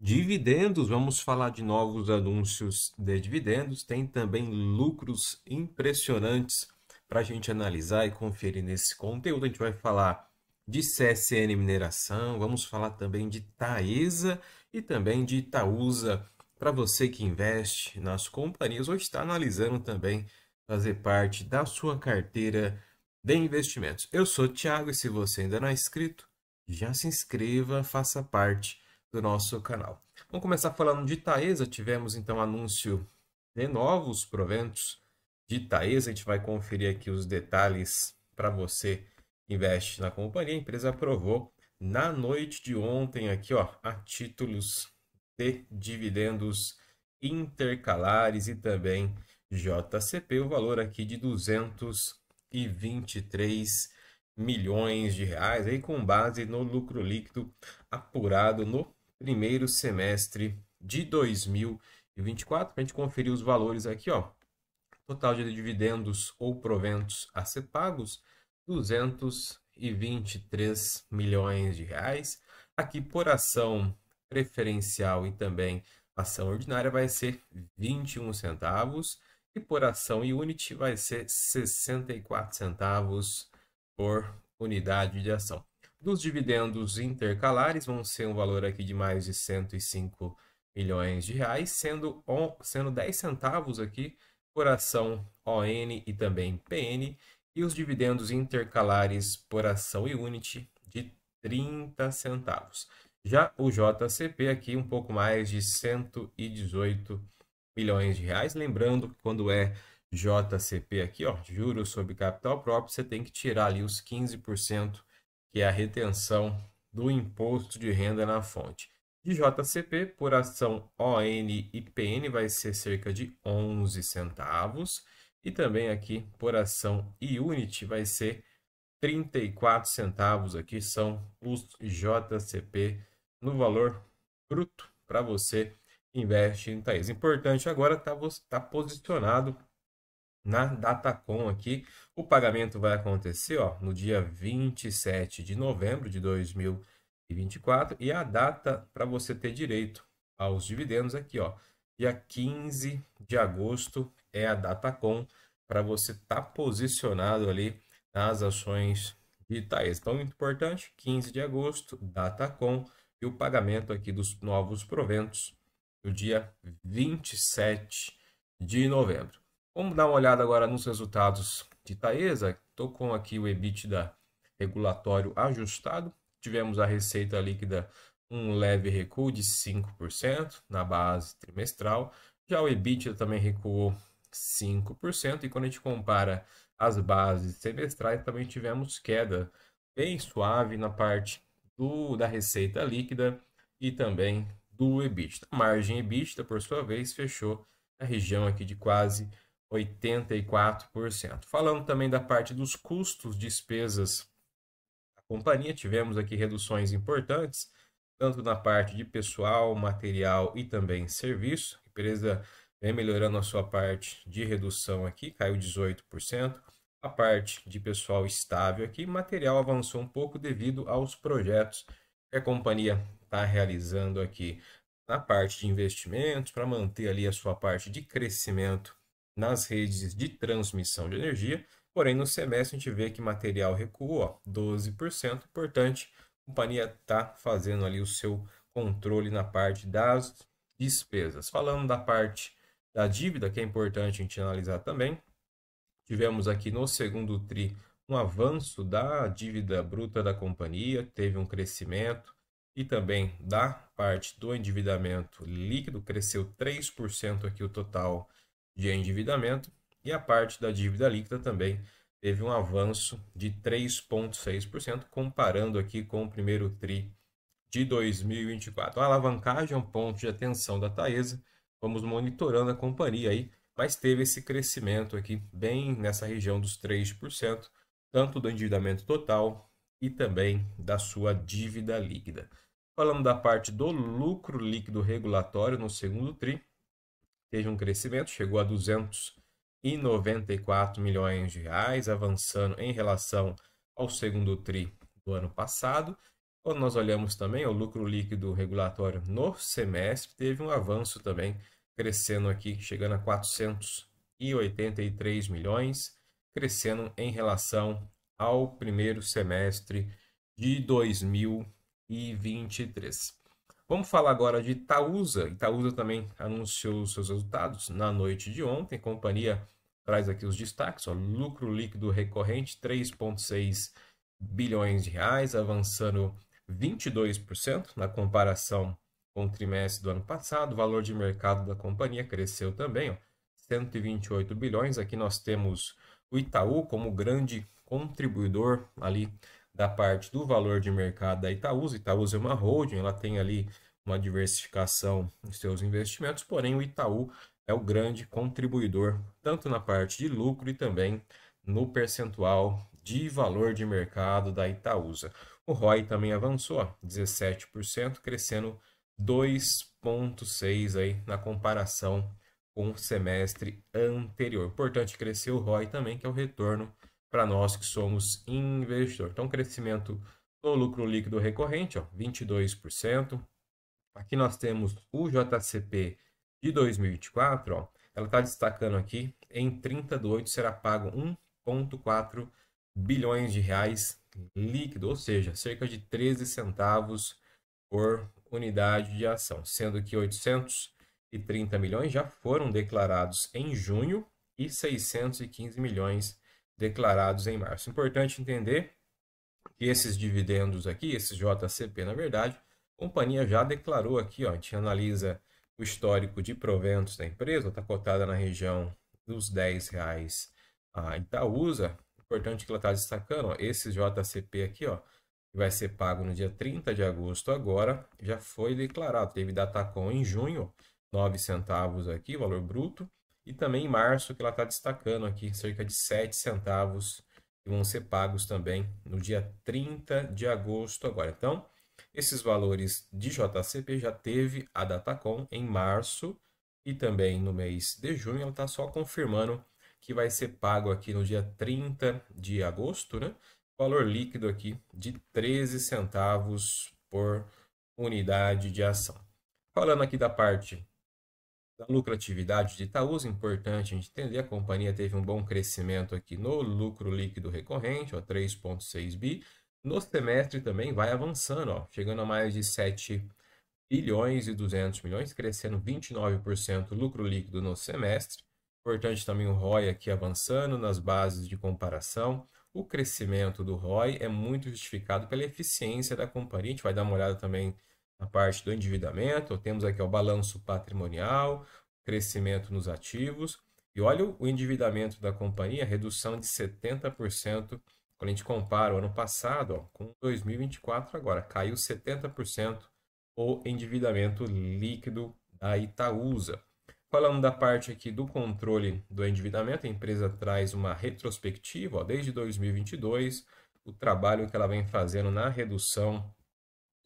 Dividendos, vamos falar de novos anúncios de dividendos. Tem também lucros impressionantes para a gente analisar e conferir nesse conteúdo. A gente vai falar de CSN Mineração, vamos falar também de Taesa e também de Itaúsa, para você que investe nas companhias ou está analisando também fazer parte da sua carteira de investimentos. Eu sou o Thiago e se você ainda não é inscrito, já se inscreva, faça parte do nosso canal. Vamos começar falando de Taesa. Tivemos então anúncio de novos proventos de Taesa. A gente vai conferir aqui os detalhes para você que investe na companhia. A empresa aprovou na noite de ontem aqui, ó, a títulos de dividendos intercalares e também JCP, o valor aqui de 223 milhões de reais, aí com base no lucro líquido apurado no primeiro semestre de 2024. Para a gente conferir os valores aqui, ó. Total de dividendos ou proventos a ser pagos, 223 milhões de reais. Aqui por ação preferencial e também ação ordinária vai ser 21 centavos e por ação unit vai ser 64 centavos por unidade de ação. Dos dividendos intercalares vão ser um valor aqui de mais de 105 milhões de reais, sendo 10 centavos aqui por ação ON e também PN, e os dividendos intercalares por ação e unit de 30 centavos. Já o JCP aqui um pouco mais de 118 milhões de reais, lembrando que quando é JCP aqui, ó, juros sobre capital próprio, você tem que tirar ali os 15%, que é a retenção do imposto de renda na fonte. De JCP, por ação ON e PN, vai ser cerca de 11 centavos. E também aqui, por ação unit, vai ser 34 centavos. Aqui são os JCP no valor bruto para você investe em Taesa. Importante agora tá posicionado na Datacom aqui. O pagamento vai acontecer, ó, no dia 27 de novembro de 2024 e a data para você ter direito aos dividendos aqui, ó, dia 15 de agosto é a Datacom para você estar posicionado ali nas ações de Taesa. Então, muito importante, 15 de agosto, Datacom e o pagamento aqui dos novos proventos no dia 27 de novembro. Vamos dar uma olhada agora nos resultados de Taesa. Estou com aqui o EBITDA regulatório ajustado. Tivemos a receita líquida um leve recuo de 5% na base trimestral. Já o EBITDA também recuou 5%. E quando a gente compara as bases semestrais, também tivemos queda bem suave na parte da receita líquida e também do EBITDA. A margem EBITDA, por sua vez, fechou na região aqui de quase 84%. Falando também da parte dos custos, despesas da companhia, tivemos aqui reduções importantes, tanto na parte de pessoal, material e também serviço. A empresa vem melhorando a sua parte de redução aqui, caiu 18%. A parte de pessoal estável aqui, material avançou um pouco devido aos projetos que a companhia está realizando aqui na parte de investimentos para manter ali a sua parte de crescimento nas redes de transmissão de energia. Porém, no semestre a gente vê que material recuou, ó, 12%. Importante, a companhia está fazendo ali o seu controle na parte das despesas. Falando da parte da dívida, que é importante a gente analisar também, tivemos aqui no segundo TRI um avanço da dívida bruta da companhia, teve um crescimento, e também da parte do endividamento líquido, cresceu 3% aqui o total de endividamento, e a parte da dívida líquida também teve um avanço de 3,6%, comparando aqui com o primeiro TRI de 2024. A alavancagem é um ponto de atenção da Taesa, vamos monitorando a companhia aí, mas teve esse crescimento aqui bem nessa região dos 3%, tanto do endividamento total e também da sua dívida líquida. Falando da parte do lucro líquido regulatório no segundo TRI, teve um crescimento, chegou a 294 milhões de reais, avançando em relação ao segundo TRI do ano passado. Quando nós olhamos também o lucro líquido regulatório no semestre, teve um avanço também, crescendo aqui, chegando a 483 milhões, crescendo em relação ao primeiro semestre de 2023. Vamos falar agora de Itaúsa. Itaúsa também anunciou seus resultados na noite de ontem. A companhia traz aqui os destaques, ó, lucro líquido recorrente 3,6 bilhões de reais, avançando 22% na comparação com o trimestre do ano passado. O valor de mercado da companhia cresceu também, ó, 128 bilhões. Aqui nós temos o Itaú como grande contribuidor ali da parte do valor de mercado da Itaúsa. Itaúsa é uma holding, ela tem ali uma diversificação em seus investimentos, porém o Itaú é o grande contribuidor, tanto na parte de lucro e também no percentual de valor de mercado da Itaúsa. O ROI também avançou, 17%, crescendo 2,6% aí na comparação com o semestre anterior. Importante crescer o ROI também, que é o retorno para nós que somos investidores. Então, crescimento no lucro líquido recorrente, ó, 22%. Aqui nós temos o JCP de 2024, ó, ela está destacando aqui, em 30/8 será pago 1,4 bilhões de reais líquido, ou seja, cerca de 13 centavos por unidade de ação, sendo que 830 milhões já foram declarados em junho e 615 milhões declarados em março. Importante entender que esses dividendos aqui, esses JCP, na verdade, a companhia já declarou aqui, ó, a gente analisa o histórico de proventos da empresa, está cotada na região dos R$ 10 a Itaúsa. Importante que ela está destacando, ó, esse JCP aqui, ó, que vai ser pago no dia 30 de agosto agora, já foi declarado. Teve Datacom em junho, 9 centavos aqui, valor bruto, e também em março, que ela está destacando aqui, cerca de 7 centavos, que vão ser pagos também no dia 30 de agosto agora. Então, esses valores de JCP já teve a Datacom em março e também no mês de junho. Ela está só confirmando que vai ser pago aqui no dia 30 de agosto, né? Valor líquido aqui de 13 centavos por unidade de ação. Falando aqui da parte da lucratividade de Itaúsa, importante a gente entender, a companhia teve um bom crescimento aqui no lucro líquido recorrente, 3,6 bi. No semestre também vai avançando, ó, chegando a mais de 7 bilhões e 200 milhões, crescendo 29% lucro líquido no semestre. Importante também o ROI aqui avançando nas bases de comparação. O crescimento do ROI é muito justificado pela eficiência da companhia. A gente vai dar uma olhada também na parte do endividamento. Temos aqui o balanço patrimonial, crescimento nos ativos. E olha o endividamento da companhia, redução de 70%. Quando a gente compara o ano passado, ó, com 2024 agora, caiu 70% o endividamento líquido da Itaúsa. Falando da parte aqui do controle do endividamento, a empresa traz uma retrospectiva, ó, desde 2022, o trabalho que ela vem fazendo na redução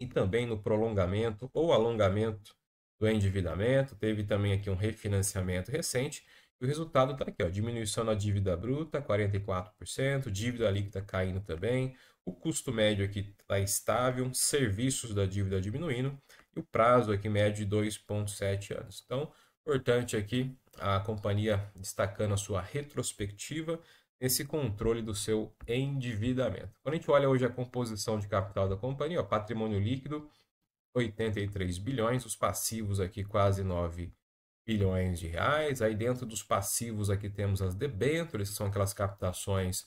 e também no prolongamento ou alongamento do endividamento. Teve também aqui um refinanciamento recente. E o resultado está aqui, ó, diminuição na dívida bruta, 44%, dívida líquida caindo também, o custo médio aqui está estável, serviços da dívida diminuindo e o prazo aqui médio de 2,7 anos. Então, importante aqui a companhia destacando a sua retrospectiva nesse controle do seu endividamento. Quando a gente olha hoje a composição de capital da companhia, ó, patrimônio líquido 83 bilhões, os passivos aqui quase 9 bilhões de reais. Aí dentro dos passivos aqui temos as debêntures, que são aquelas captações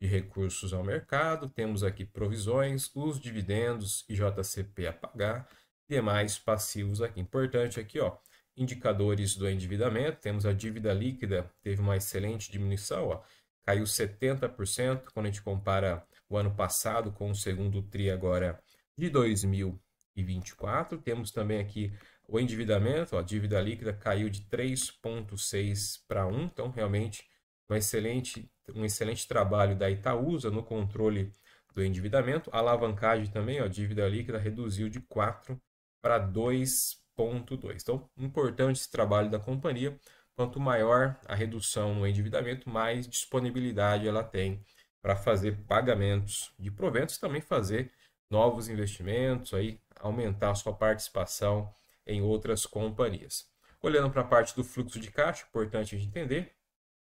de recursos ao mercado. Temos aqui provisões, os dividendos e JCP a pagar, demais passivos aqui. Importante aqui, ó, indicadores do endividamento. Temos a dívida líquida, teve uma excelente diminuição, ó, caiu 70% quando a gente compara o ano passado com o segundo tri agora de 2024. Temos também aqui o endividamento, ó, a dívida líquida caiu de 3,6 para 1, então realmente um excelente trabalho da Itaúsa no controle do endividamento. A alavancagem também, ó, a dívida líquida reduziu de 4 para 2,2. Então, importante esse trabalho da companhia. Quanto maior a redução no endividamento, mais disponibilidade ela tem para fazer pagamentos de proventos, também fazer novos investimentos, aí aumentar a sua participação em outras companhias. Olhando para a parte do fluxo de caixa, importante a gente entender,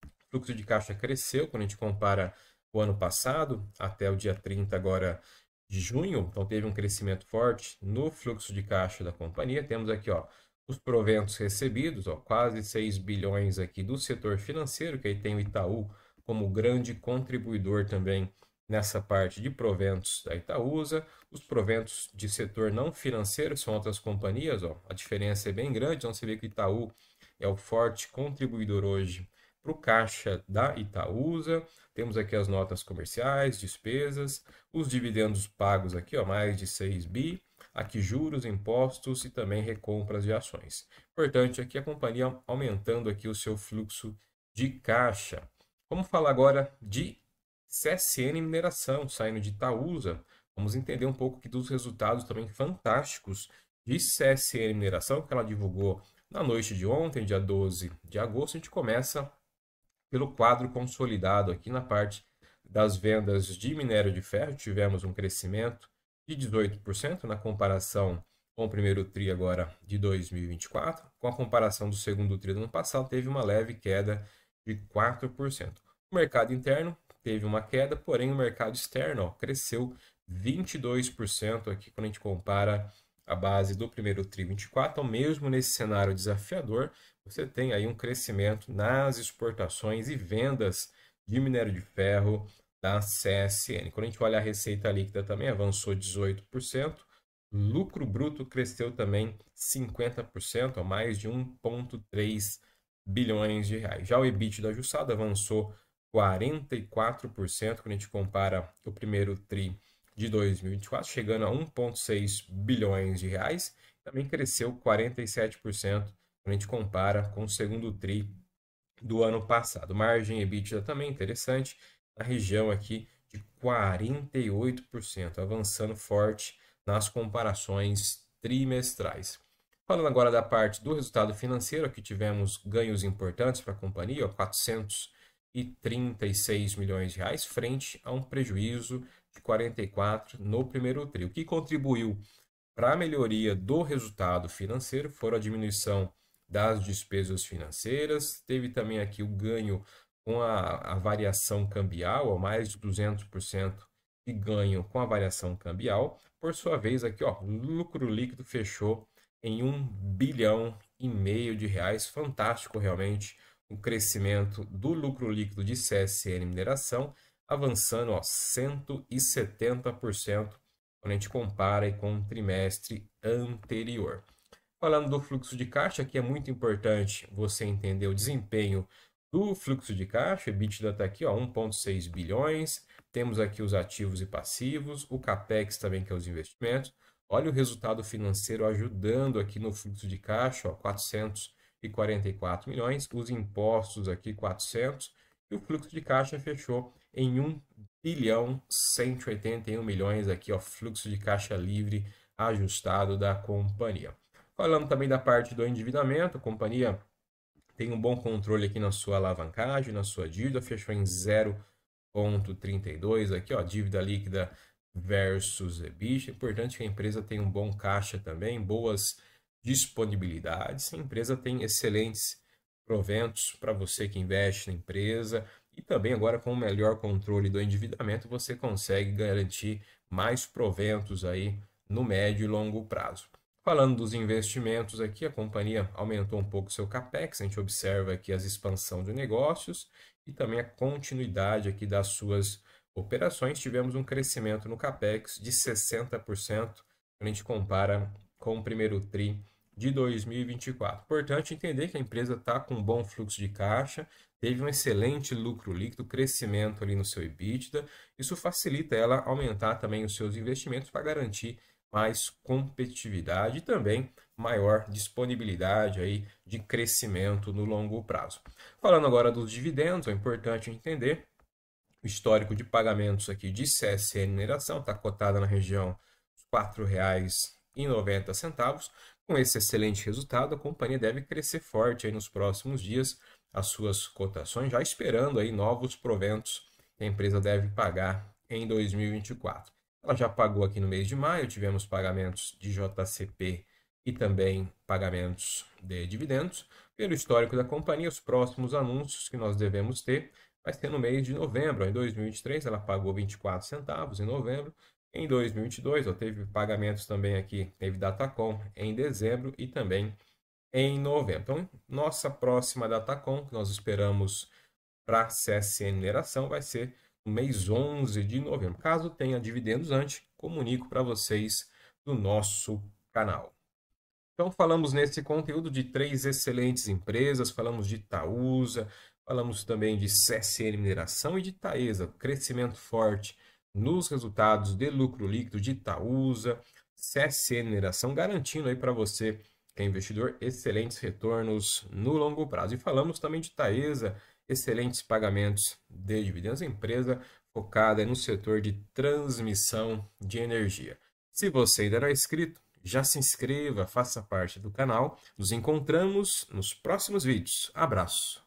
o fluxo de caixa cresceu quando a gente compara o ano passado até o dia 30 agora de junho, então teve um crescimento forte no fluxo de caixa da companhia. Temos aqui, ó, os proventos recebidos, ó, quase 6 bilhões aqui do setor financeiro, que aí tem o Itaú como grande contribuidor também nessa parte de proventos da Itaúsa. Os proventos de setor não financeiro são outras companhias, ó, a diferença é bem grande, então você vê que o Itaú é o forte contribuidor hoje para o caixa da Itaúsa. Temos aqui as notas comerciais, despesas, os dividendos pagos aqui, ó, mais de 6 bi, aqui juros, impostos e também recompras de ações. Importante aqui a companhia aumentando aqui o seu fluxo de caixa. Vamos falar agora de CSN Mineração, saindo de Itaúsa. Vamos entender um pouco aqui dos resultados também fantásticos de CSN Mineração, que ela divulgou na noite de ontem, dia 12 de agosto. A gente começa pelo quadro consolidado aqui na parte das vendas de minério de ferro. Tivemos um crescimento de 18% na comparação com o primeiro TRI agora de 2024. Com a comparação do segundo TRI do ano passado, teve uma leve queda de 4%. O mercado interno teve uma queda, porém o mercado externo, ó, cresceu 22% aqui quando a gente compara a base do primeiro TRI 24. Então, mesmo nesse cenário desafiador, você tem aí um crescimento nas exportações e vendas de minério de ferro da CSN. Quando a gente olha a receita líquida também avançou 18%, lucro bruto cresceu também 50%, a mais de 1,3 bilhões de reais. Já o EBITDA ajustado avançou 44% quando a gente compara o primeiro TRI de 2024, chegando a 1,6 bilhões de reais. Também cresceu 47% quando a gente compara com o segundo TRI do ano passado. Margem EBITDA também interessante, na região aqui de 48%, avançando forte nas comparações trimestrais. Falando agora da parte do resultado financeiro, aqui tivemos ganhos importantes para a companhia, 436 milhões de reais, frente a um prejuízo de 44 no primeiro TRI. O que contribuiu para a melhoria do resultado financeiro foram a diminuição das despesas financeiras, teve também aqui o ganho com a variação cambial, ou mais de 200% de ganho com a variação cambial. Por sua vez, aqui, ó, o lucro líquido fechou em 1,5 bilhão de reais, fantástico realmente o crescimento do lucro líquido de CSN Mineração, avançando, ó, 170% quando a gente compara com o trimestre anterior. Falando do fluxo de caixa, aqui é muito importante você entender o desempenho do fluxo de caixa. O EBITDA está aqui, 1,6 bilhões. Temos aqui os ativos e passivos, o CAPEX também, que é os investimentos. Olha o resultado financeiro ajudando aqui no fluxo de caixa, 444 milhões. Os impostos aqui, 400. E o fluxo de caixa fechou em 1,181 bilhões aqui, fluxo de caixa livre ajustado da companhia. Falando também da parte do endividamento, a companhia tem um bom controle aqui na sua alavancagem, na sua dívida, fechou em 0,32 aqui, dívida líquida versus EBITDA. É importante que a empresa tenha um bom caixa também, boas disponibilidades. A empresa tem excelentes proventos para você que investe na empresa, e também agora com o melhor controle do endividamento você consegue garantir mais proventos aí no médio e longo prazo. Falando dos investimentos aqui, a companhia aumentou um pouco seu CAPEX, a gente observa aqui a expansão de negócios e também a continuidade aqui das suas operações. Tivemos um crescimento no CAPEX de 60% quando a gente compara com o primeiro TRI de 2024. Importante entender que a empresa está com um bom fluxo de caixa, teve um excelente lucro líquido, crescimento ali no seu EBITDA. Isso facilita ela aumentar também os seus investimentos para garantir mais competitividade e também maior disponibilidade aí de crescimento no longo prazo. Falando agora dos dividendos, é importante entender o histórico de pagamentos aqui de CSN Mineração, está cotada na região dos R$ 4,90. Com esse excelente resultado, a companhia deve crescer forte aí nos próximos dias as suas cotações, já esperando aí novos proventos que a empresa deve pagar em 2024. Ela já pagou aqui no mês de maio, tivemos pagamentos de JCP e também pagamentos de dividendos. Pelo histórico da companhia, os próximos anúncios que nós devemos ter vai ser no mês de novembro. Em 2023, ela pagou 24 centavos em novembro. Em 2022, teve pagamentos também aqui, teve Datacom em dezembro e também em novembro. Então, nossa próxima Datacom, que nós esperamos para CSN Mineração, vai ser no mês 11 de novembro. Caso tenha dividendos antes, comunico para vocês do nosso canal. Então, falamos nesse conteúdo de 3 excelentes empresas, falamos de Itaúsa, falamos também de CSN Mineração e de Taesa, crescimento forte nos resultados de lucro líquido de Itaúsa, CSN Mineração, garantindo aí para você, que é investidor, excelentes retornos no longo prazo. E falamos também de Taesa, excelentes pagamentos de dividendos, empresa focada no setor de transmissão de energia. Se você ainda não é inscrito, já se inscreva, faça parte do canal. Nos encontramos nos próximos vídeos. Abraço!